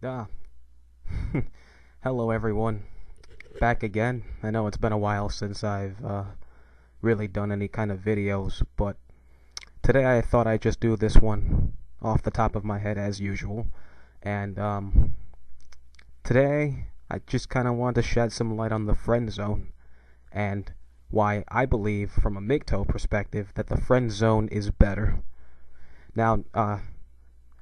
Ah, hello everyone. Back again. I know it's been a while since I've really done any kind of videos, but today I thought I'd just do this one off the top of my head as usual. And today I just kind of want to shed some light on the friend zone and why I believe, from a MGTOW perspective, that the friend zone is better. Now,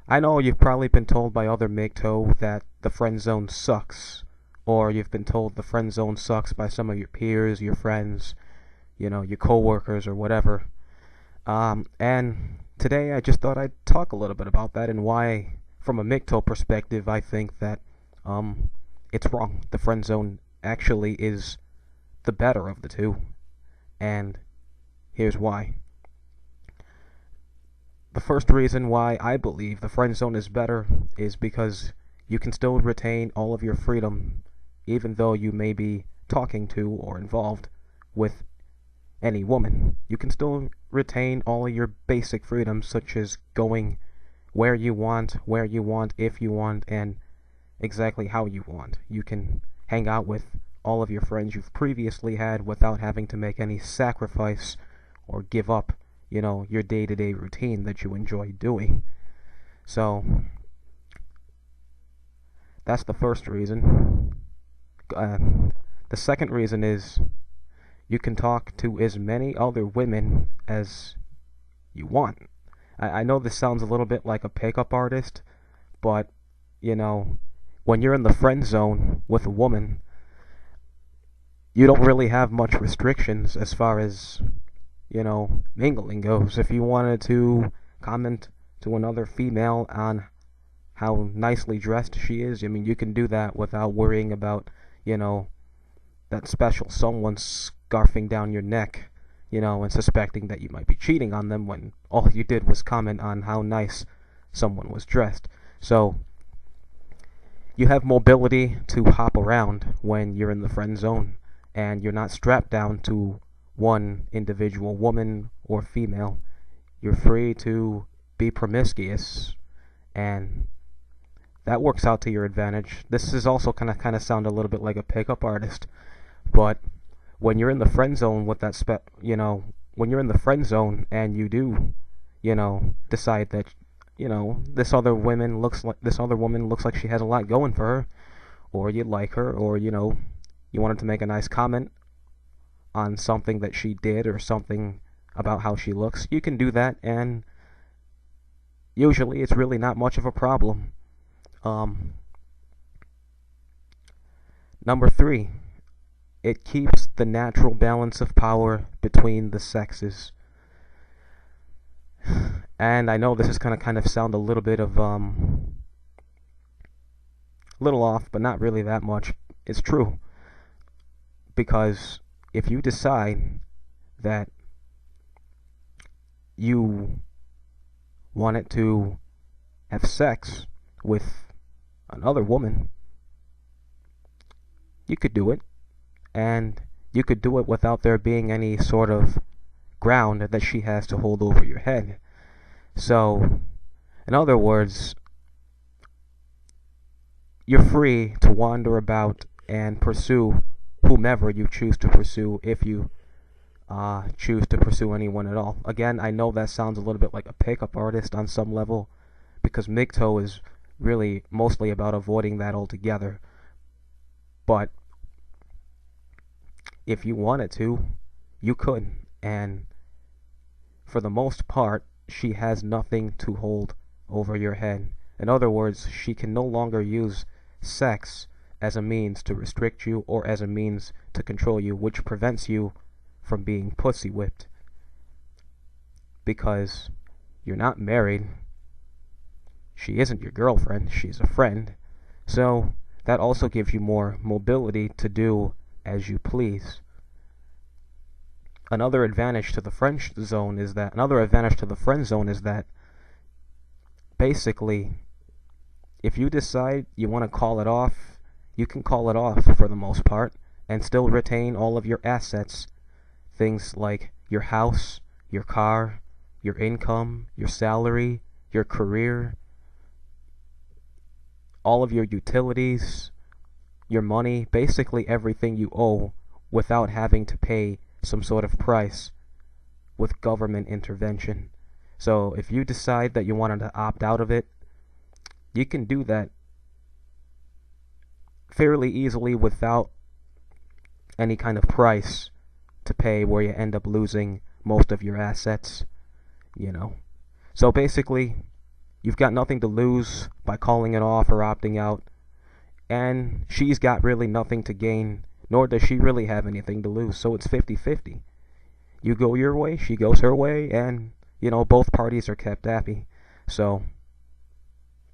I know you've probably been told by other MGTOW that the friend zone sucks, or you've been told the friend zone sucks by some of your peers, your friends, your coworkers, or whatever. And today I just thought I'd talk a little bit about that and why, from a MGTOW perspective, I think that it's wrong. The friend zone actually is the better of the two, and here's why. The first reason why I believe the friend zone is better is because you can still retain all of your freedom even though you may be talking to or involved with any woman. You can still retain all of your basic freedoms, such as going where you want, if you want, and exactly how you want. You can hang out with all of your friends you've previously had without having to make any sacrifice or give up your day-to-day routine that you enjoy doing. So, that's the first reason. The second reason is you can talk to as many other women as you want. I know this sounds a little bit like a pickup artist, but, when you're in the friend zone with a woman, you don't really have much restrictions as far as mingling goes. If you wanted to comment to another female on how nicely dressed she is, you can do that without worrying about, that special someone scarfing down your neck, and suspecting that you might be cheating on them when all you did was comment on how nice someone was dressed. So, you have mobility to hop around when you're in the friend zone, and you're not strapped down to one individual woman or female. You're free to be promiscuous, and that works out to your advantage. This is also kind of sound a little bit like a pickup artist, but when you're in the friend zone with that when you're in the friend zone and you do, decide that this other woman looks like she has a lot going for her, or you like her, or you wanted to make a nice comment on something that she did or something about how she looks, you can do that, and usually it's really not much of a problem. Number 3, it keeps the natural balance of power between the sexes. And I know this is gonna kind of sound a little bit of little off, but not really that much. It's true, because if you decide that you wanted to have sex with another woman, you could do it, and you could do it without there being any sort of ground that she has to hold over your head. So, in other words, you're free to wander about and pursue whomever you choose to pursue, if you choose to pursue anyone at all. Again, I know that sounds a little bit like a pickup artist on some level, because MGTOW is really mostly about avoiding that altogether. But if you wanted to, you could, and for the most part, she has nothing to hold over your head. In other words, she can no longer use sex as a means to restrict you or as a means to control you, which prevents you from being pussy whipped. Because you're not married. She isn't your girlfriend, she's a friend. So that also gives you more mobility to do as you please. Another advantage to the friend zone is that basically, if you decide you want to call it off, you can call it off for the most part and still retain all of your assets. Things like your house, your car, your income, your salary, your career, all of your utilities, your money, basically everything you owe without having to pay some sort of price with government intervention. So if you decide that you wanted to opt out of it, you can do that fairly easily without any kind of price to pay where you end up losing most of your assets, you know. So basically, you've got nothing to lose by calling it off or opting out, and she's got really nothing to gain, nor does she really have anything to lose, so it's 50-50. You go your way, she goes her way, and, you know, both parties are kept happy. So,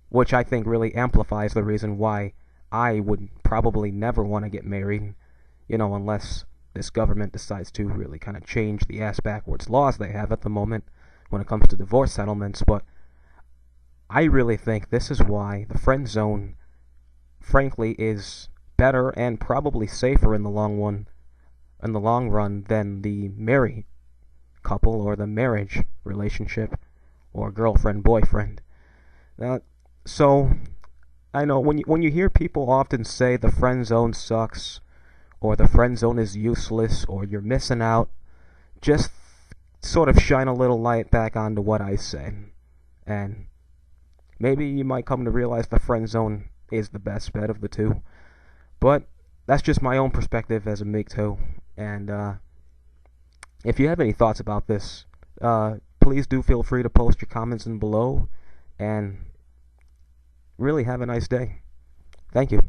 which I think really amplifies the reason why I would probably never want to get married, you know, unless this government decides to really kind of change the ass backwards laws they have at the moment when it comes to divorce settlements. But I really think this is why the friend zone, frankly, is better and probably safer in the long run than the married couple or the marriage relationship or girlfriend boyfriend. So I know when you hear people often say the friend zone sucks, or the friend zone is useless, or you're missing out, just sort of shine a little light back onto what I said, and maybe you might come to realize the friend zone is the best bet of the two. But that's just my own perspective as a MGTOW, and if you have any thoughts about this, please do feel free to post your comments in below, and really have a nice day. Thank you.